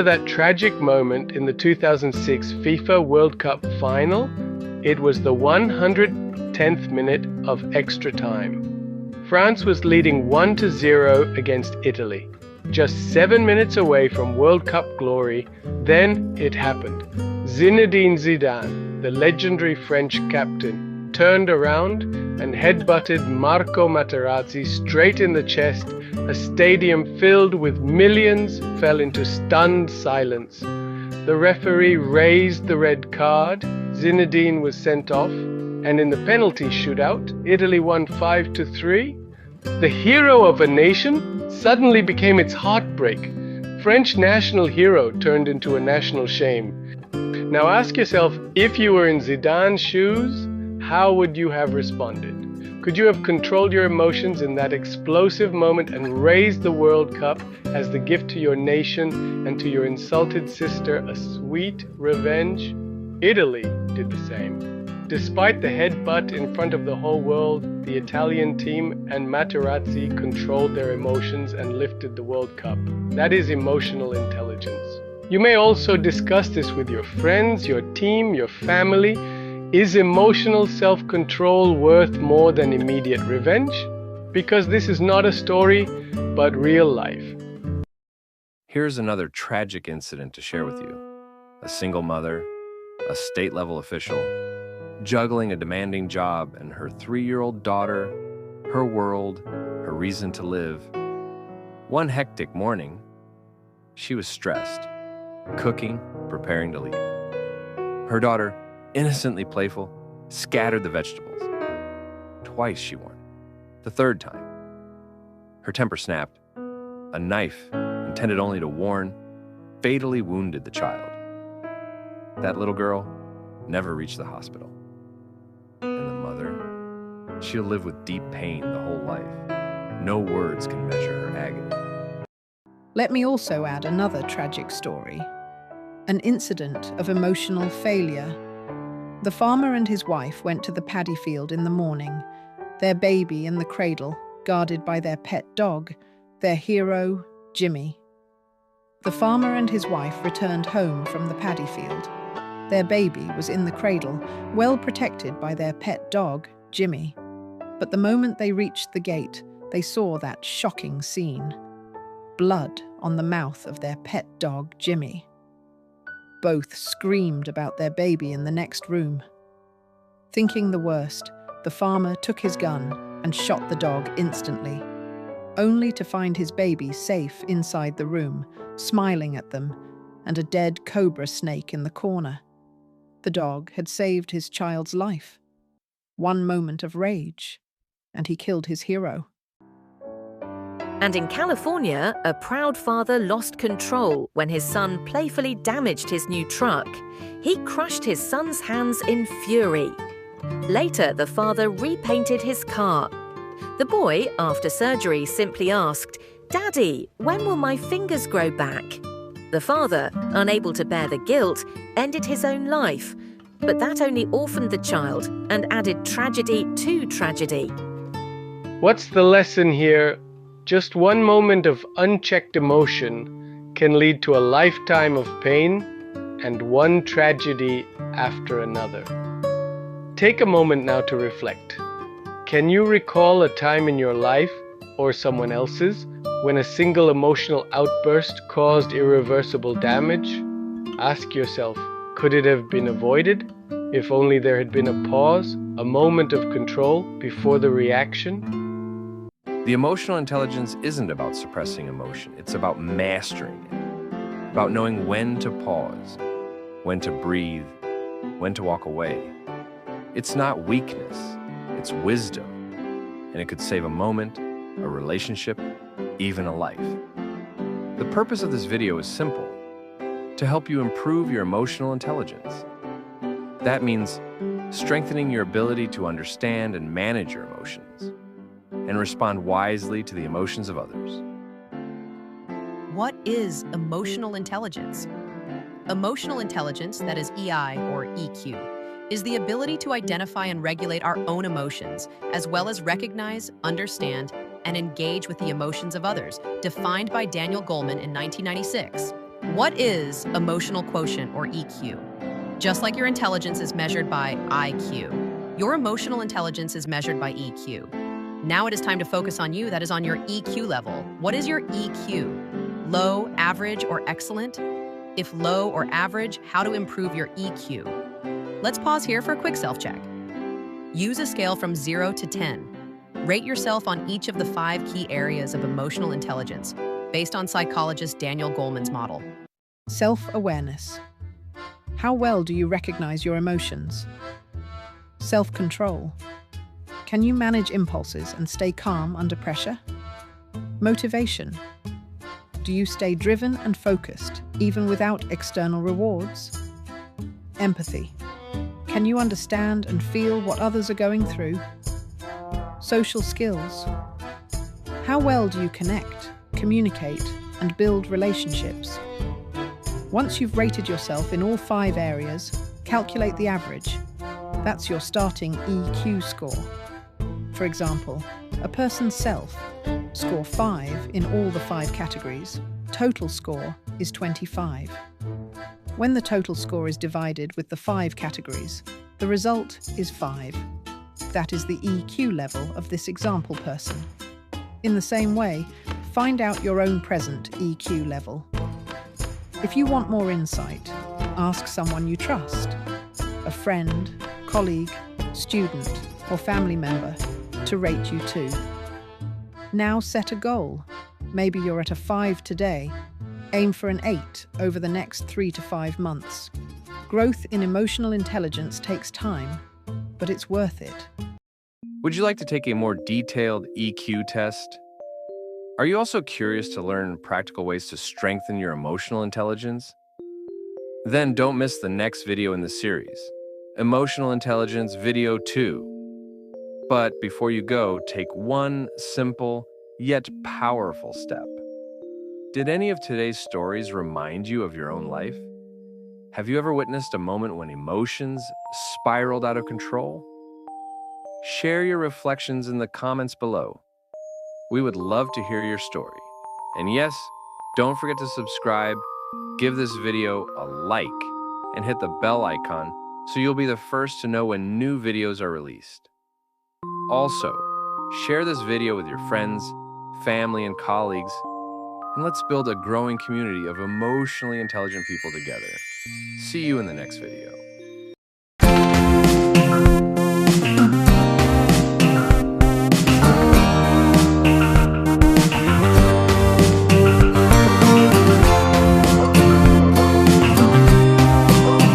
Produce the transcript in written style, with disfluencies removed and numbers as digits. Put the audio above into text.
remember that tragic moment in the 2006 FIFA World Cup final? It was the 110th minute of extra time. France was leading 1-0 against Italy, just 7 minutes away from World Cup glory. Then it happened. Zinedine Zidane, the legendary French captain, turned around and headbutted Marco Materazzi straight in the chest. A stadium filled with millions fell into stunned silence. The referee raised the red card. Zinedine was sent off, and in the penalty shootout, Italy won 5-3. The hero of a nation suddenly became its heartbreak. French national hero turned into a national shame. Now ask yourself, if you were in Zidane's shoes, how would you have responded? Could you have controlled your emotions in that explosive moment and raised the World Cup as the gift to your nation and to your insulted sister, a sweet revenge? Italy did the same. Despite the headbutt in front of the whole world, the Italian team and Materazzi controlled their emotions and lifted the World Cup. That is emotional intelligence. You may also discuss this with your friends, your team, your family. Is emotional self-control worth more than immediate revenge? Because this is not a story, but real life. Here's another tragic incident to share with you. A single mother, a state-level official, juggling a demanding job and her 3-year-old daughter, her world, her reason to live. One hectic morning, she was stressed, cooking, preparing to leave. Her daughter, innocently playful, scattered the vegetables. Twice she won. The third time, her temper snapped. A knife, intended only to warn, fatally wounded the child. That little girl never reached the hospital. And the mother, she'll live with deep pain the whole life. No words can measure her agony. Let me also add another tragic story. An incident of emotional failure. The farmer and his wife went to the paddy field in the morning, their baby in the cradle, guarded by their pet dog, their hero, Jimmy. The farmer and his wife returned home from the paddy field. Their baby was in the cradle, well protected by their pet dog, Jimmy. But the moment they reached the gate, they saw that shocking scene. Blood on the mouth of their pet dog, Jimmy. Both screamed about their baby in the next room. Thinking the worst, the farmer took his gun and shot the dog instantly, only to find his baby safe inside the room, smiling at them, and a dead cobra snake in the corner. The dog had saved his child's life. One moment of rage, and he killed his hero. And in California, a proud father lost control when his son playfully damaged his new truck. He crushed his son's hands in fury. Later, the father repainted his car. The boy, after surgery, simply asked, "Daddy, when will my fingers grow back?" The father, unable to bear the guilt, ended his own life. But that only orphaned the child and added tragedy to tragedy. What's the lesson here? Just one moment of unchecked emotion can lead to a lifetime of pain and one tragedy after another. Take a moment now to reflect. Can you recall a time in your life, or someone else's, when a single emotional outburst caused irreversible damage? Ask yourself, could it have been avoided if only there had been a pause, a moment of control before the reaction? The emotional intelligence isn't about suppressing emotion, it's about mastering it, about knowing when to pause, when to breathe, when to walk away. It's not weakness, it's wisdom, and it could save a moment, a relationship, even a life. The purpose of this video is simple: to help you improve your emotional intelligence. That means strengthening your ability to understand and manage your emotions, and respond wisely to the emotions of others. What is emotional intelligence? Emotional intelligence, that is EI or EQ, is the ability to identify and regulate our own emotions, as well as recognize, understand, and engage with the emotions of others, defined by Daniel Goleman in 1996. What is emotional quotient, or EQ? Just like your intelligence is measured by IQ, your emotional intelligence is measured by EQ. Now it is time to focus on you, that is on your EQ level. What is your EQ? Low, average, or excellent? If low or average, how to improve your EQ? Let's pause here for a quick self-check. Use a scale from 0 to 10. Rate yourself on each of the 5 key areas of emotional intelligence, based on psychologist Daniel Goleman's model. Self-awareness. How well do you recognize your emotions? Self-control. Can you manage impulses and stay calm under pressure? Motivation. Do you stay driven and focused, even without external rewards? Empathy. Can you understand and feel what others are going through? Social skills. How well do you connect, communicate, and build relationships? Once you've rated yourself in all 5 areas, calculate the average. That's your starting EQ score. For example, a person's self score 5 in all the 5 categories. Total score is 25. When the total score is divided with the 5 categories, the result is 5. That is the EQ level of this example person. In the same way, find out your own present EQ level. If you want more insight, ask someone you trust, a friend, colleague, student, or family member, to rate you too. Now set a goal. Maybe you're at a 5 today. Aim for an 8 over the next 3 to 5 months. Growth in emotional intelligence takes time, but it's worth it. Would you like to take a more detailed EQ test? Are you also curious to learn practical ways to strengthen your emotional intelligence? Then don't miss the next video in the series, Emotional Intelligence Video 2. But before you go, take one simple yet powerful step. Did any of today's stories remind you of your own life? Have you ever witnessed a moment when emotions spiraled out of control? Share your reflections in the comments below. We would love to hear your story. And yes, don't forget to subscribe, give this video a like, and hit the bell icon so you'll be the first to know when new videos are released. Also, share this video with your friends, family, and colleagues, and let's build a growing community of emotionally intelligent people together. See you in the next video.